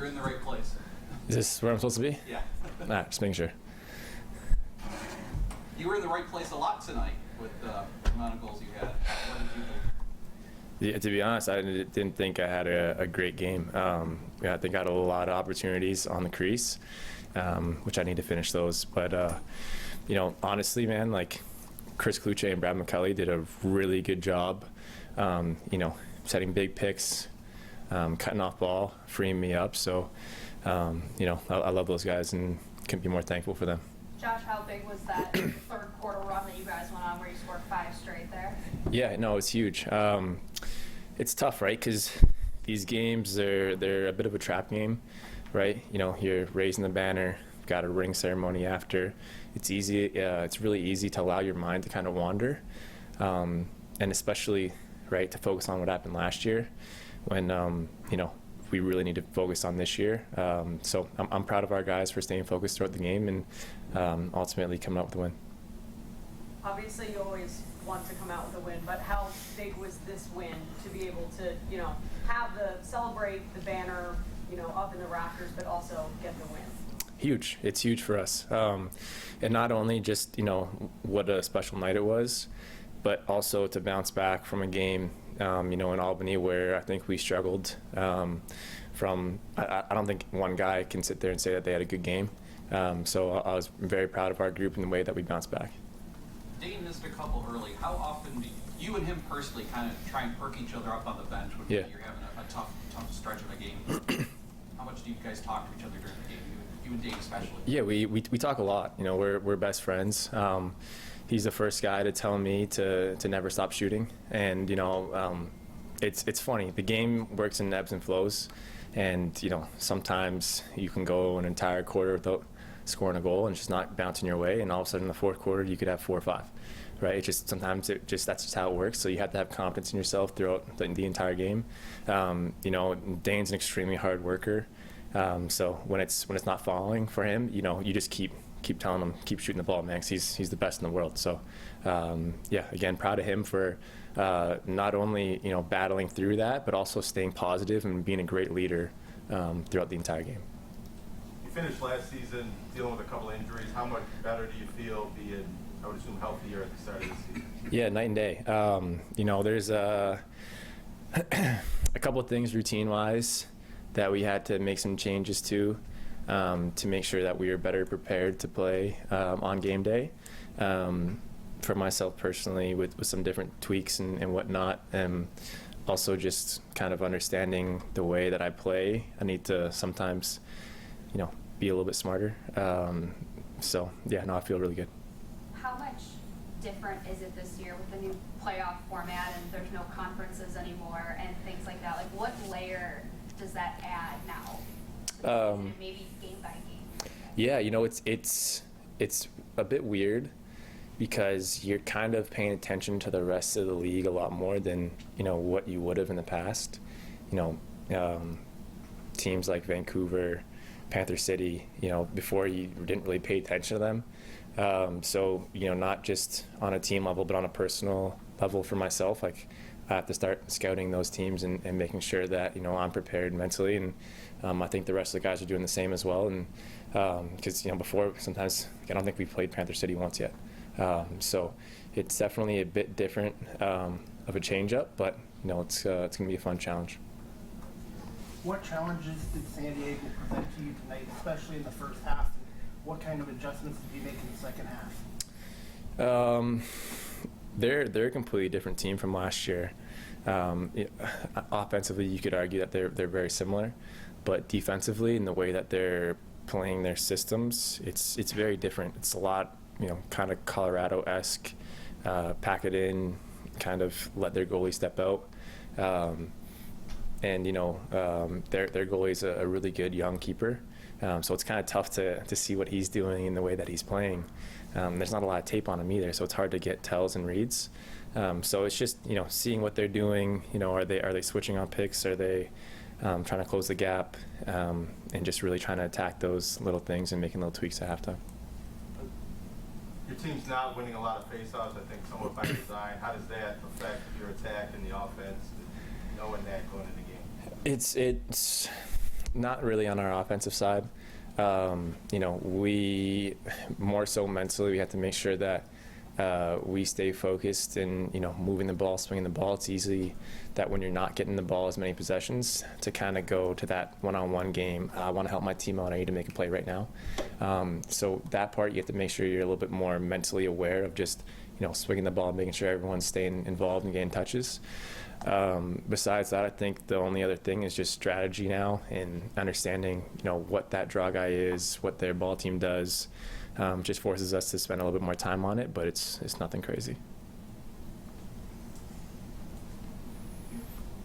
You're in the right place. Is this where I'm supposed to be? Yeah. All right, just making sure. You were in the right place a lot tonight with the amount of goals you had. What did you do? Yeah, to be honest, I didn't think I had a great game. I think I had a lot of opportunities on the crease, which I need to finish those. But, honestly, man, like Chris Kluche and Brad McCulley did a really good job, setting big picks, cutting off ball, freeing me up. So, I love those guys and couldn't be more thankful for them. Josh, how big was that third quarter run that you guys went on where you scored 5 straight there? Yeah, no, it's huge. It's tough, right? Because these games, they're a bit of a trap game, right? You're raising the banner, got a ring ceremony after. It's easy. It's really easy to allow your mind to kind of wander, and especially, right, to focus on what happened last year when, we really need to focus on this year. So I'm proud of our guys for staying focused throughout the game and ultimately coming up with a win. Obviously, you always want to come out with a win, but how big was this win to be able to, celebrate the banner, up in the rafters, but also get the win? Huge. It's huge for us. And not only just, what a special night it was, but also to bounce back from a game, in Albany where I think we struggled I don't think one guy can sit there and say that they had a good game. So I was very proud of our group and the way that we bounced back. Dane missed a couple early. How often do you and him personally kind of try and perk each other up on the bench when you're having a tough stretch of a game? How much do you guys talk to each other during the game, you and Dane especially? Yeah, we talk a lot. We're best friends. He's the first guy to tell me to never stop shooting, and it's funny. The game works in ebbs and flows, and sometimes you can go an entire quarter without scoring a goal and it's just not bouncing your way, and all of a sudden in the fourth quarter you could have 4 or 5, right? Sometimes that's just how it works. So you have to have confidence in yourself throughout the entire game. Dane's an extremely hard worker, so when it's not falling for him, you just keep telling him, keep shooting the ball, man, 'cause he's the best in the world. So again, proud of him for not only battling through that, but also staying positive and being a great leader throughout the entire game. You finished last season dealing with a couple of injuries. How much better do you feel being, I would assume, healthier at the start of the season? Yeah, night and day. There's a couple of things routine-wise that we had to make some changes to make sure that we were better prepared to play on game day. For myself personally, with some different tweaks and whatnot, and also just kind of understanding the way that I play. I need to sometimes, be a little bit smarter. I feel really good. How much different is it this year with the new playoff format and there's no conferences anymore and things like that? Like, what layer does that add now? Maybe game by game? Yeah, it's a bit weird because you're kind of paying attention to the rest of the league a lot more than, what you would have in the past. Teams like Vancouver, Panther City, before you didn't really pay attention to them. So, not just on a team level, but on a personal level for myself, like I have to start scouting those teams and making sure that, I'm prepared mentally. And I think the rest of the guys are doing the same as well. And because, before, sometimes I don't think we played Panther City once yet. So it's definitely a bit different of a change-up, but, it's going to be a fun challenge. What challenges did San Diego present to you tonight, especially in the first half? And what kind of adjustments did you make in the second half? They're a completely different team from last year. Offensively, you could argue that they're very similar, but defensively, in the way that they're playing their systems, it's very different. It's a lot, kind of Colorado-esque, pack it in, kind of let their goalie step out. And their goalie's a really good young keeper, so it's kind of tough to see what he's doing in the way that he's playing. There's not a lot of tape on him either, so it's hard to get tells and reads. So it's just seeing what they're doing. Are they switching on picks? Are they trying to close the gap? And just really trying to attack those little things and making little tweaks at halftime. Your team's not winning a lot of faceoffs, I think, somewhat by design. How does that affect your attack and the offense, knowing that going into the game? Not really on our offensive side. You know, we more so mentally, we have to make sure that we stay focused and, you know, moving the ball, swinging the ball. It's easy that when you're not getting the ball as many possessions to kind of go to that one-on-one game. I want to help my team out. I need to make a play right now. So that part, you have to make sure you're a little bit more mentally aware of just, you know, swinging the ball, making sure everyone's staying involved and getting touches. Besides that, I think the only other thing is just strategy now and understanding, you know, what that draw guy is, what their ball team does. Just forces us to spend a little bit more time on it, but it's nothing crazy.